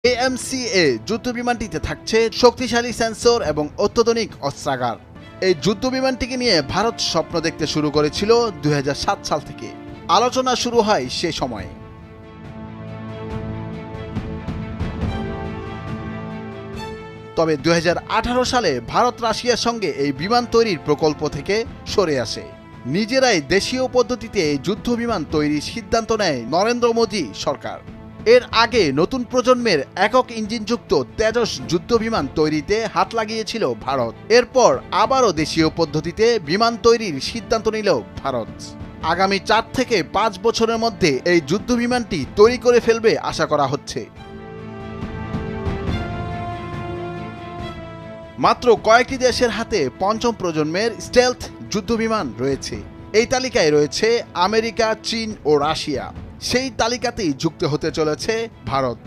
AMCA যুদ্ধবিমানটিতে থাকছে শক্তিশালী sensor এবং অত্যাধুনিক অস্ত্রাগার। এই যুদ্ধবিমানটিকে নিয়ে ভারত স্বপ্ন দেখতে শুরু করেছিল 2007 সাল থেকে। আলোচনা শুরু হয় সে সময়ে। তবে 2018 সালে ভারত রাশিয়ার সঙ্গে এই বিমান তৈরির প্রকল্প থেকে সরে আসে। নিজেরাই দেশীয় পদ্ধতিতে যুদ্ধ বিমান তৈরির সিদ্ধান্ত নেয় নরেন্দ্র মোদী সরকার। এর আগে নতুন প্রজন্মের একক ইঞ্জিনযুক্ত তেজস যুদ্ধ বিমান তৈরিতে হাত লাগিয়েছিল ভারত। এরপর আবারও দেশীয় পদ্ধতিতে বিমান তৈরির সিদ্ধান্ত নিল ভারত। আগামী 4 থেকে 5 বছরের মধ্যে এই যুদ্ধ বিমানটি তৈরি করে ফেলবে আশা করা হচ্ছে। মাত্র কয়েকটি দেশের হাতে পঞ্চম প্রজন্মের স্টেলথ যুদ্ধবিমান রয়েছে। এই তালিকায় রয়েছে আমেরিকা, চীন ও রাশিয়া। সেই তালিকাতেই যুক্ত হতে চলেছে ভারত।